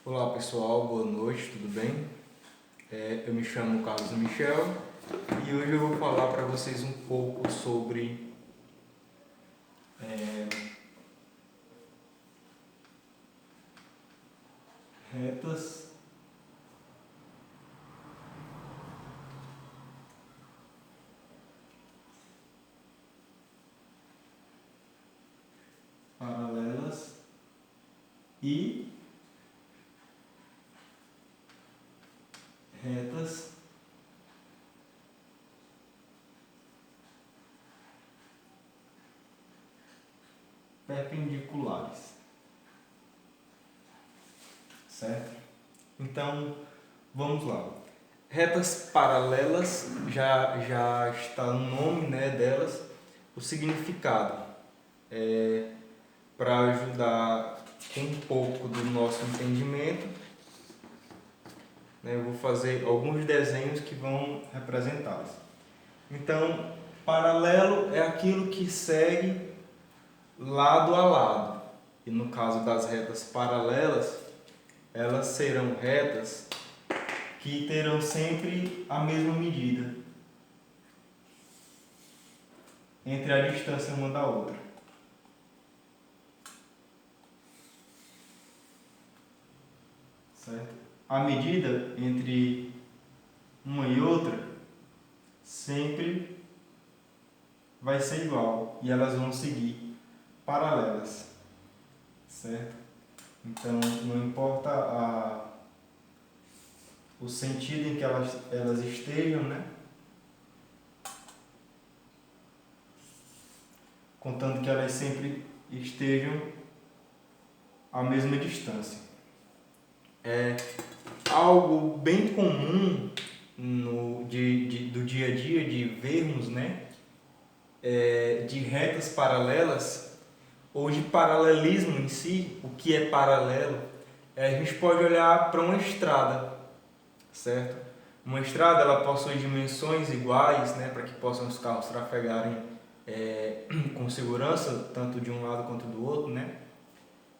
Olá pessoal, boa noite, tudo bem? Eu me chamo Carlos Michel e hoje eu vou falar para vocês um pouco sobre retas paralelas e retas perpendiculares, certo? Então, vamos lá. Retas paralelas já está no nome, né, delas, o significado. Para ajudar com um pouco do nosso entendimento, né, eu vou fazer alguns desenhos que vão representá-los. Então, paralelo é aquilo que segue lado a lado. E no caso das retas paralelas, elas serão retas que terão sempre a mesma medida entre a distância uma da outra. Certo? A medida entre uma e outra sempre vai ser igual e elas vão seguir paralelas, certo? Então não importa o sentido em que elas estejam, né? Contanto que elas sempre estejam à mesma distância. É algo bem comum do dia a dia de vermos, né? De retas paralelas ou de paralelismo em si. O que é paralelo? A gente pode olhar para uma estrada, certo? Uma estrada ela possui dimensões iguais, né, para que possam os carros trafegarem com segurança, tanto de um lado quanto do outro, né?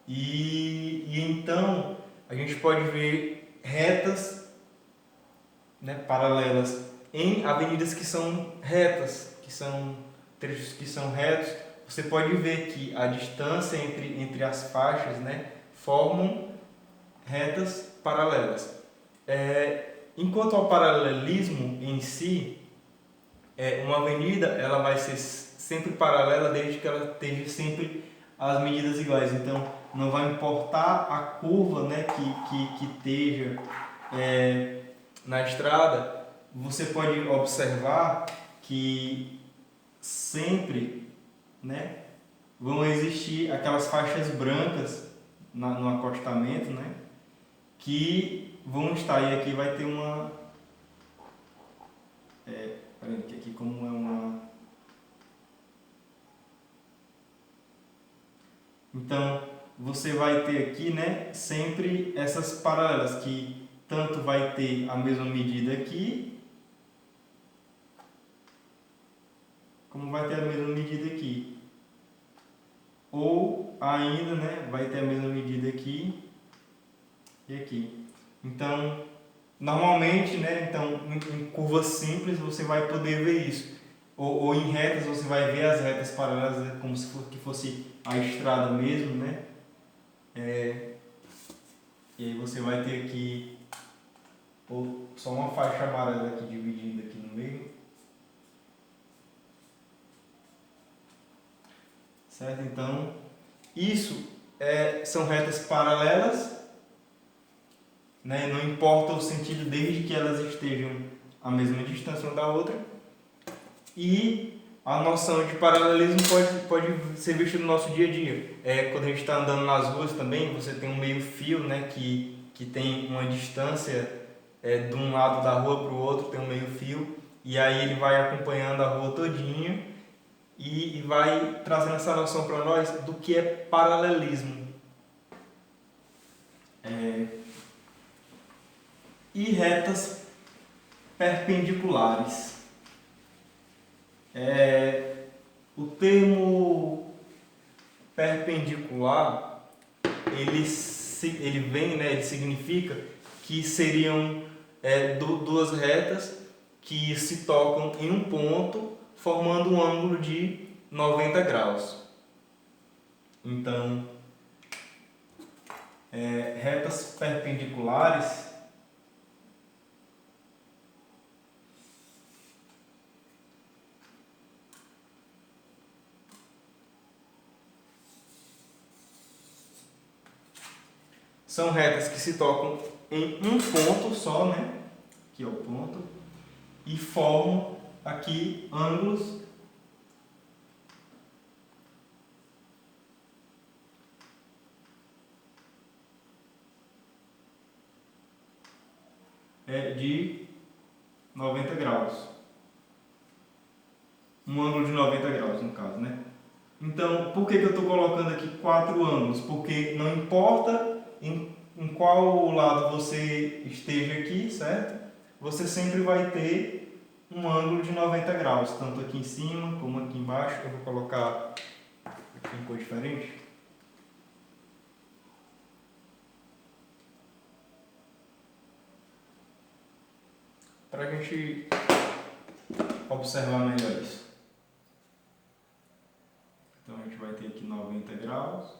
E então a gente pode ver retas, né, paralelas em avenidas que são retas, que são trechos que são retos. Você pode ver que a distância entre as faixas, né, formam retas paralelas. Enquanto ao paralelismo em si, uma avenida ela vai ser sempre paralela desde que ela esteja sempre as medidas iguais. Então não vai importar a curva, né, que esteja na estrada. Você pode observar que sempre, né, vão existir aquelas faixas brancas no acostamento, né, que vão estar, e aqui vai ter uma que aqui como é uma, então você vai ter aqui, né, sempre essas paralelas que tanto vai ter a mesma medida aqui como vai ter a mesma medida aqui, ou ainda, né, vai ter a mesma medida aqui e aqui. Então normalmente, né, então em curvas simples você vai poder ver isso, ou em retas você vai ver as retas paralelas como se fosse a estrada mesmo, né? E aí você vai ter aqui só uma faixa amarela aqui dividindo aqui no meio, certo? Então isso são retas paralelas, né? Não importa o sentido desde que elas estejam à mesma distância uma da outra. E a noção de paralelismo pode ser vista no nosso dia a dia. Quando a gente está andando nas ruas também, você tem um meio fio, né, que tem uma distância de um lado da rua para o outro, tem um meio fio, e aí ele vai acompanhando a rua todinha e vai trazendo essa noção para nós do que é paralelismo. E retas perpendiculares. O termo perpendicular ele ele vem, né, ele significa que seriam duas retas que se tocam em um ponto, formando um ângulo de 90 graus. Então, retas perpendiculares são retas que se tocam em um ponto só, né? Aqui é o ponto, e formam aqui ângulos de 90 graus. Um ângulo de 90 graus, no caso, né? Então, por que eu estou colocando aqui 4 ângulos? Porque não importa em qual lado você esteja aqui, certo? Você sempre vai ter um ângulo de 90 graus, tanto aqui em cima como aqui embaixo. Eu vou colocar aqui em cor diferente. Para a gente observar melhor isso. Então a gente vai ter aqui 90 graus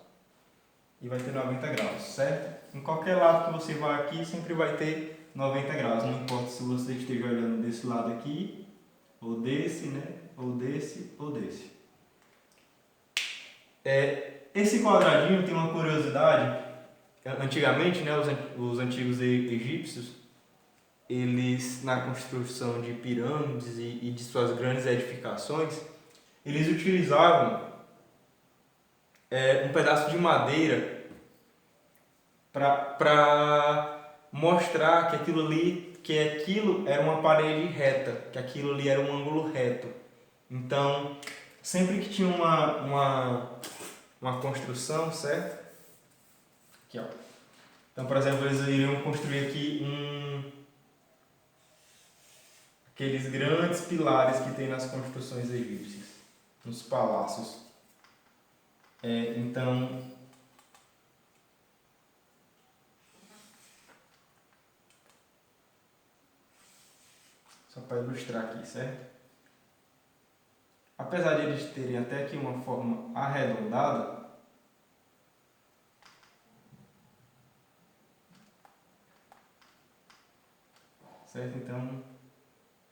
e vai ter 90 graus, certo? Em qualquer lado que você vá aqui, sempre vai ter 90 graus. Não importa se você esteja olhando desse lado aqui, ou desse, né? Ou desse, ou desse. Esse quadradinho tem uma curiosidade. Antigamente, né, os antigos egípcios, eles, na construção de pirâmides e de suas grandes edificações, eles utilizavam um pedaço de madeira para mostrar que aquilo era uma parede reta, que aquilo ali era um ângulo reto. Então, sempre que tinha uma construção, certo? Aqui, ó. Então, por exemplo, eles iriam construir aqui aqueles grandes pilares que tem nas construções egípcias, nos palácios. Então, só para ilustrar aqui, certo? Apesar de eles terem até aqui uma forma arredondada, certo? Então,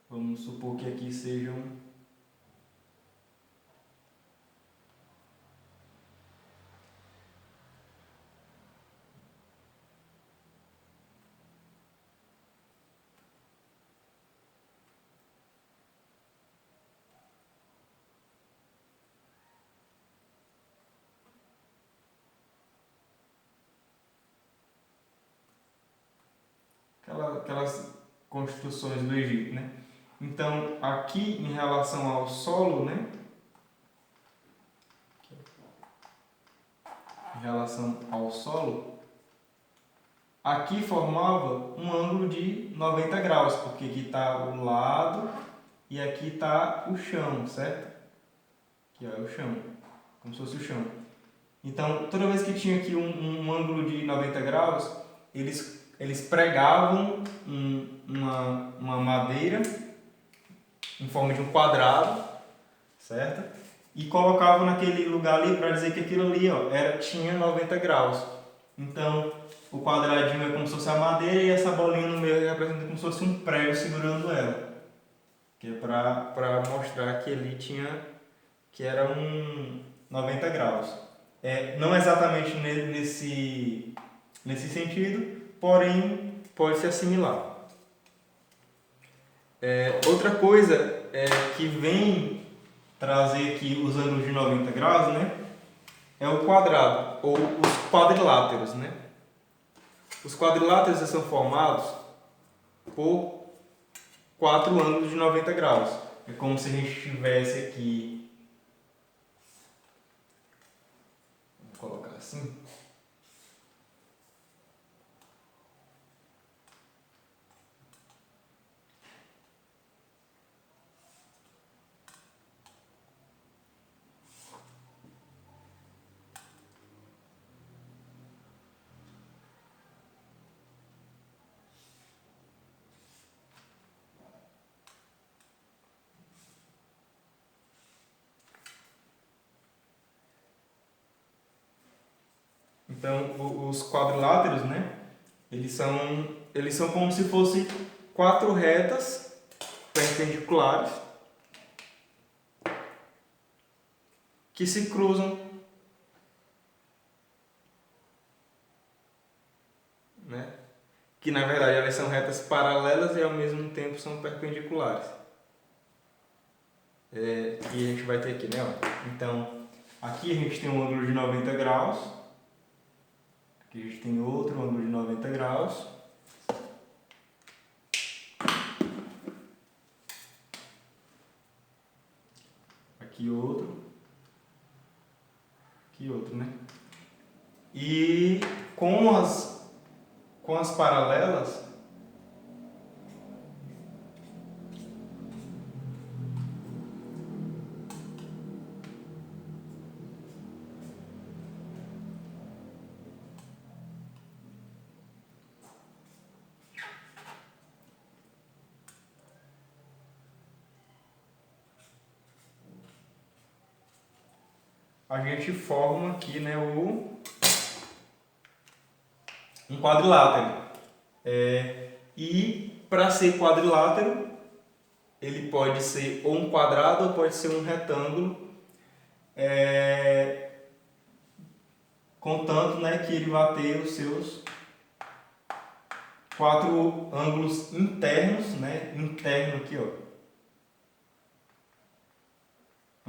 vamos supor que aqui sejam aquelas construções do Egito, né? Então, aqui em relação ao solo, né? Em relação ao solo, aqui formava um ângulo de 90 graus, porque aqui está o lado e aqui está o chão, certo? Aqui é o chão, como se fosse o chão. Então, toda vez que tinha aqui um ângulo de 90 graus, eles pregavam uma madeira em forma de um quadrado, certo? E colocavam naquele lugar ali para dizer que aquilo ali, ó, tinha 90 graus. Então, o quadradinho é como se fosse a madeira e essa bolinha no meio representa como se fosse um prego segurando ela. Que é para mostrar que ali que era 90 graus. Não exatamente nesse sentido, porém pode se assimilar. Outra coisa que vem trazer aqui os ângulos de 90 graus, né, é o quadrado, ou os quadriláteros, né? Os quadriláteros são formados por 4 ângulos de 90 graus. É como se a gente tivesse aqui, vou colocar assim, Então, os quadriláteros, né? Eles são como se fossem 4 retas perpendiculares que se cruzam, né? Que na verdade elas são retas paralelas e ao mesmo tempo são perpendiculares. E a gente vai ter aqui, né? Ó. Então, aqui a gente tem um ângulo de 90 graus, aqui a gente tem outro ângulo de 90 graus. Aqui outro, né? E com as paralelas, a gente forma aqui, né, um quadrilátero. E para ser quadrilátero, ele pode ser ou um quadrado ou pode ser um retângulo, contanto, né, que ele vai ter os seus 4 ângulos internos, né, interno aqui, ó,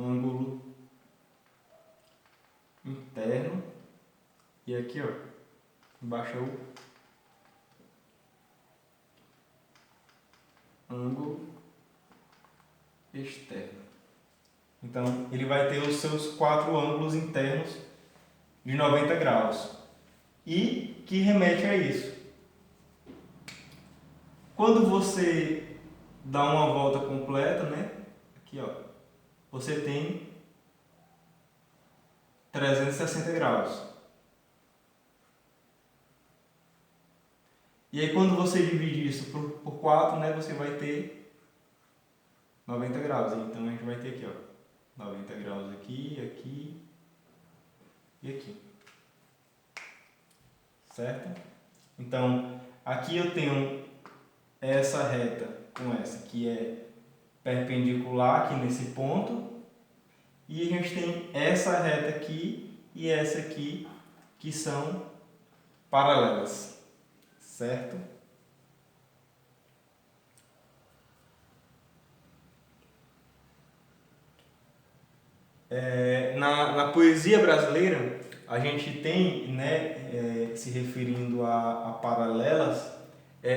ângulo interno, e aqui, ó, embaixo é o ângulo externo. Então, ele vai ter os seus 4 ângulos internos de 90 graus. E que remete a isso. Quando você dá uma volta completa, né? Aqui, ó, você tem 360 graus. E aí, quando você divide isso por 4, né, você vai ter 90 graus. Então, a gente vai ter aqui, ó, 90 graus aqui, aqui e aqui. Certo? Então, aqui eu tenho essa reta com essa, que é perpendicular aqui nesse ponto. E a gente tem essa reta aqui e essa aqui, que são paralelas. Certo? Na poesia brasileira, a gente tem, né, se referindo a paralelas,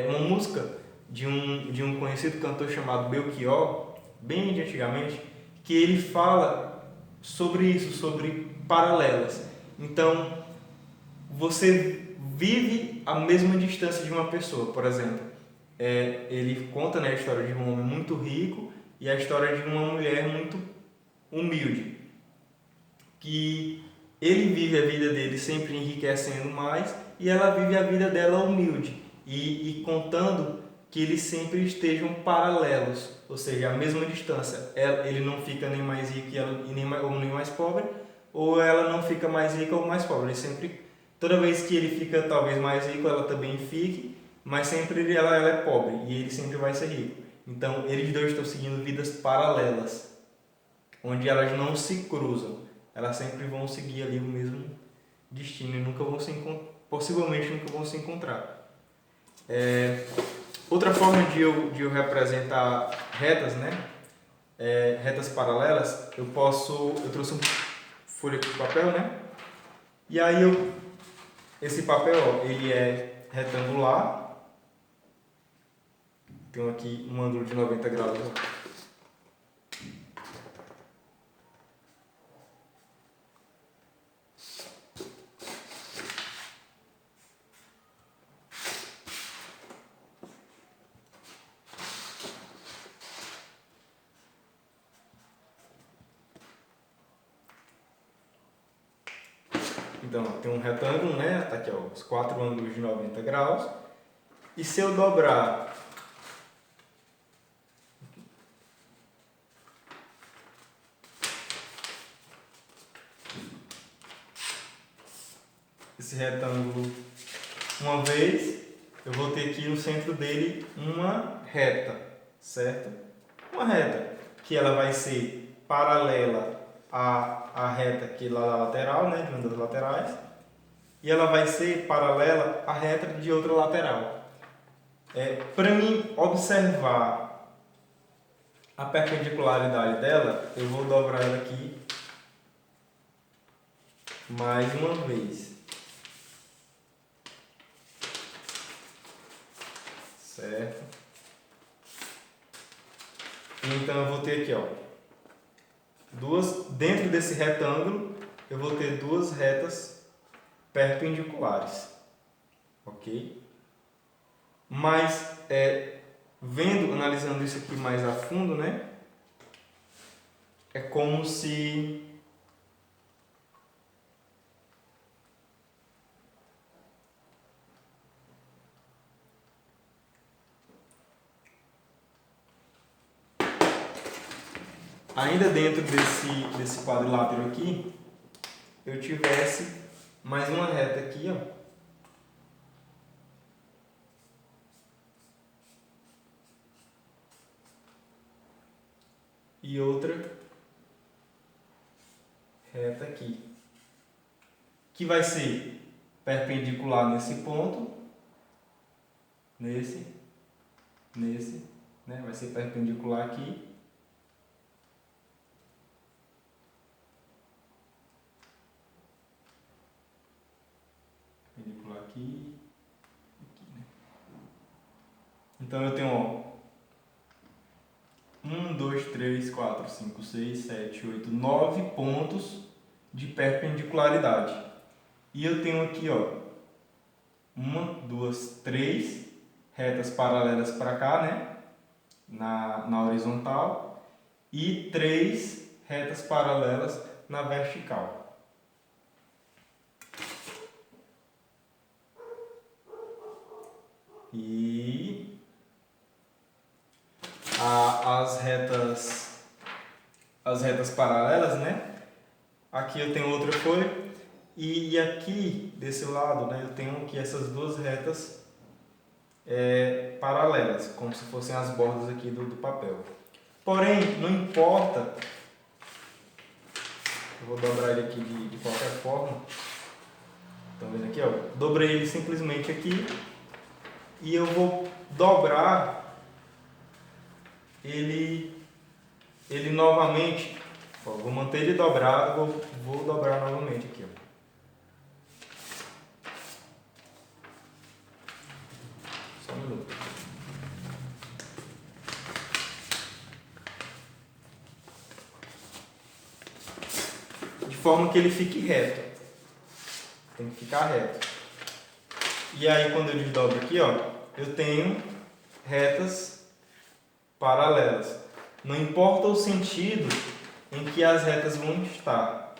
uma música de um conhecido cantor chamado Belchior, bem de antigamente, que ele fala sobre isso, sobre paralelas. Então, você vive a mesma distância de uma pessoa, por exemplo. Ele conta, né, a história de um homem muito rico e a história de uma mulher muito humilde, que ele vive a vida dele sempre enriquecendo mais e ela vive a vida dela humilde e contando que eles sempre estejam paralelos, ou seja, a mesma distância. Ele não fica nem mais rico ou nem mais pobre, ou ela não fica mais rica ou mais pobre. Ele sempre, toda vez que ele fica talvez mais rico, ela também fique, mas sempre ela é pobre e ele sempre vai ser rico. Então, eles dois estão seguindo vidas paralelas, onde elas não se cruzam. Elas sempre vão seguir ali o mesmo destino e nunca vão possivelmente nunca vão se encontrar. Outra forma de eu representar retas, né? Retas paralelas, eu trouxe um folha de papel, né? E aí esse papel, ó, ele é retangular. Tenho aqui um ângulo de 90 graus. Então, tem um retângulo, né? Tá aqui, ó, os 4 ângulos de 90 graus. E se eu dobrar esse retângulo uma vez, eu vou ter aqui no centro dele uma reta, certo? Uma reta que ela vai ser paralela à reta aqui lá da lateral, né, de uma das laterais, e ela vai ser paralela à reta de outra lateral. Para mim observar a perpendicularidade dela, eu vou dobrar ela aqui mais uma vez. Certo? Então eu vou ter aqui, ó, dentro desse retângulo, eu vou ter duas retas perpendiculares. Ok? Mas, analisando isso aqui mais a fundo, né? É como se ainda dentro desse quadrilátero aqui, eu tivesse mais uma reta aqui, ó. E outra reta aqui, que vai ser perpendicular nesse ponto, nesse, né? Vai ser perpendicular aqui. Perpendicular aqui, né? Então eu tenho, ó, 1, 2, 3, 4, 5, 6, 7, 8, 9 pontos de perpendicularidade. E eu tenho aqui, ó, 1, 2, 3 retas paralelas para cá, né? Na horizontal, e 3 retas paralelas na vertical. E as retas paralelas, né? Aqui eu tenho outra folha e aqui desse lado, né, eu tenho aqui essas duas retas paralelas, como se fossem as bordas aqui do papel. Porém, não importa, eu vou dobrar ele aqui de qualquer forma. Estão vendo aqui, ó? Dobrei ele simplesmente aqui e eu vou dobrar ele novamente. Ó, vou manter ele dobrado, vou dobrar novamente aqui, ó. Só um minuto. De forma que ele fique reto. Tem que ficar reto. E aí quando eu desdobro aqui, ó, eu tenho retas paralelas. Não importa o sentido em que as retas vão estar,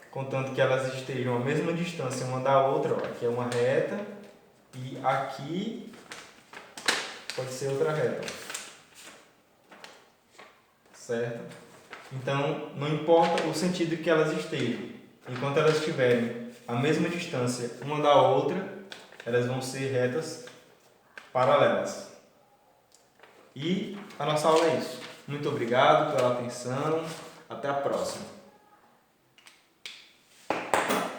contanto que elas estejam a mesma distância uma da outra. Ó, aqui é uma reta e aqui pode ser outra reta, certo? Então não importa o sentido em que elas estejam, enquanto elas estiverem a mesma distância uma da outra, elas vão ser retas paralelas. E a nossa aula é isso. Muito obrigado pela atenção. Até a próxima.